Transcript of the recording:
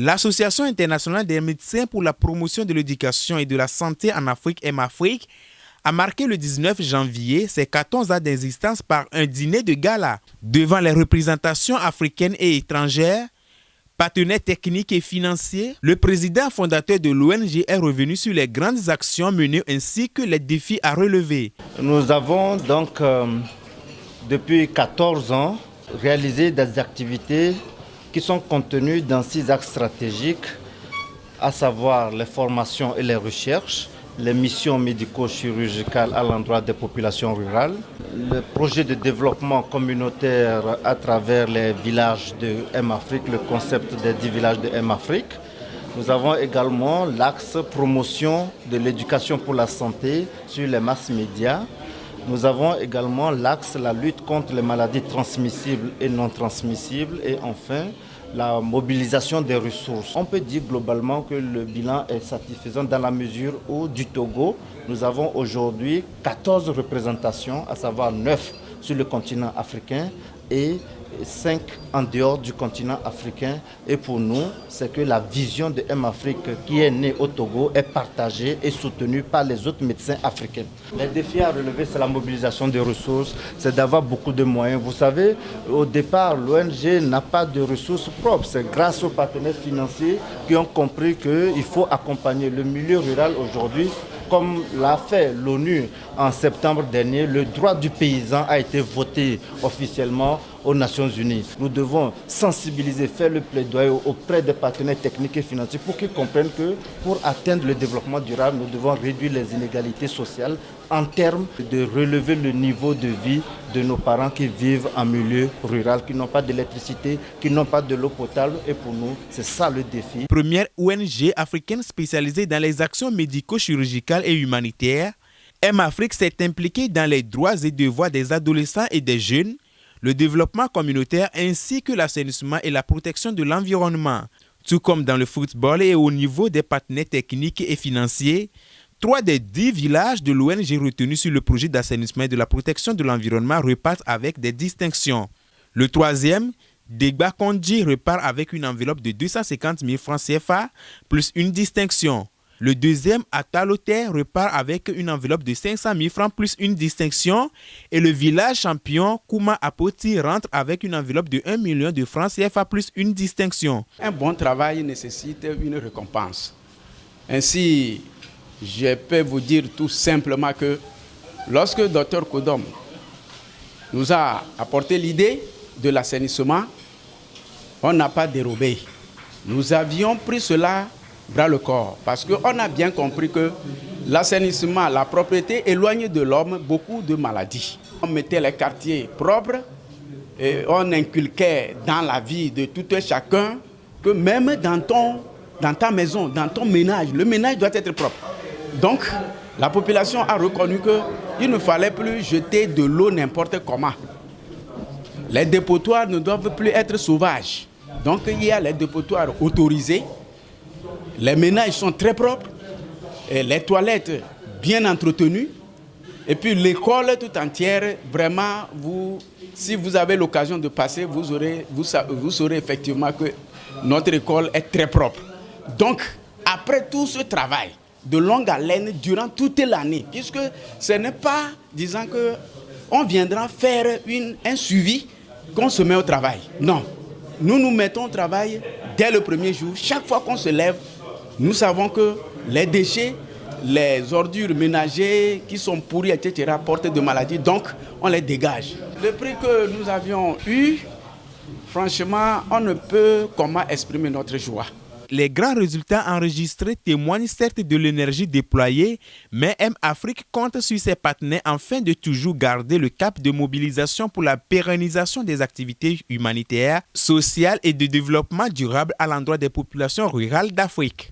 L'Association internationale des médecins pour la promotion de l'éducation et de la santé en Afrique, M-Afrique, a marqué le 19 janvier ses 14 ans d'existence par un dîner de gala devant les représentations africaines et étrangères, partenaires techniques et financiers. Le président fondateur de l'ONG est revenu sur les grandes actions menées ainsi que les défis à relever. Nous avons donc, depuis 14 ans, réalisé des activités qui sont contenues dans 6 axes stratégiques, à savoir les formations et les recherches, les missions médico-chirurgicales à l'endroit des populations rurales, le projet de développement communautaire à travers les villages de M-Afrique, le concept des 10 villages de M-Afrique. Nous avons également l'axe promotion de l'éducation pour la santé sur les masses médias. Nous avons également l'axe la lutte contre les maladies transmissibles et non transmissibles et enfin la mobilisation des ressources. On peut dire globalement que le bilan est satisfaisant dans la mesure où du Togo, nous avons aujourd'hui 14 représentations, à savoir 9 sur le continent africain et 5 en dehors du continent africain. Et pour nous, c'est que la vision de M-Afrique qui est née au Togo est partagée et soutenue par les autres médecins africains. Les défis à relever, c'est la mobilisation des ressources, c'est d'avoir beaucoup de moyens. Vous savez, au départ, l'ONG n'a pas de ressources propres. C'est grâce aux partenaires financiers qui ont compris qu'il faut accompagner le milieu rural aujourd'hui. Comme l'a fait l'ONU en septembre dernier, le droit du paysan a été voté officiellement aux Nations Unies. Nous devons sensibiliser, faire le plaidoyer auprès des partenaires techniques et financiers pour qu'ils comprennent que pour atteindre le développement durable, nous devons réduire les inégalités sociales en termes de relever le niveau de vie de nos parents qui vivent en milieu rural, qui n'ont pas d'électricité, qui n'ont pas de l'eau potable. Et pour nous, c'est ça le défi. Première ONG africaine spécialisée dans les actions médico-chirurgicales et humanitaires, M-Afrique s'est impliquée dans les droits et devoirs des adolescents et des jeunes, le développement communautaire ainsi que l'assainissement et la protection de l'environnement. Tout comme dans le football et au niveau des partenaires techniques et financiers, 3 des 10 villages de l'ONG retenus sur le projet d'assainissement et de la protection de l'environnement repartent avec des distinctions. Le 3e, Degba Kondji, repart avec une enveloppe de 250 000 francs CFA plus une distinction. Le 2e, Atalote, repart avec une enveloppe de 500 000 francs plus une distinction. Et le village champion, Kouma Apoti, rentre avec une enveloppe de 1 million de francs CFA plus une distinction. Un bon travail nécessite une récompense. Ainsi, je peux vous dire tout simplement que lorsque Dr Kodom nous a apporté l'idée de l'assainissement, on n'a pas dérobé. Nous avions pris cela bras le corps parce qu'on a bien compris que l'assainissement, la propreté éloigne de l'homme beaucoup de maladies. On mettait les quartiers propres et on inculquait dans la vie de tout un chacun que même dans ta maison, dans ton ménage, le ménage doit être propre. Donc, la population a reconnu qu'il ne fallait plus jeter de l'eau n'importe comment. Les dépotoirs ne doivent plus être sauvages. Donc, il y a les dépotoirs autorisés. Les ménages sont très propres. Et les toilettes bien entretenues. Et puis, l'école tout entière, vraiment, si vous avez l'occasion de passer, vous saurez effectivement que notre école est très propre. Donc, après tout ce travail, de longue haleine durant toute l'année, puisque ce n'est pas disant qu'on viendra faire un suivi qu'on se met au travail. Non, nous nous mettons au travail dès le premier jour. Chaque fois qu'on se lève, nous savons que les déchets, les ordures ménagères qui sont pourries, etc., portent de maladies, donc on les dégage. Le prix que nous avions eu, franchement, on ne peut comment exprimer notre joie. Les grands résultats enregistrés témoignent certes de l'énergie déployée, mais M-Afrique compte sur ses partenaires afin de toujours garder le cap de mobilisation pour la pérennisation des activités humanitaires, sociales et de développement durable à l'endroit des populations rurales d'Afrique.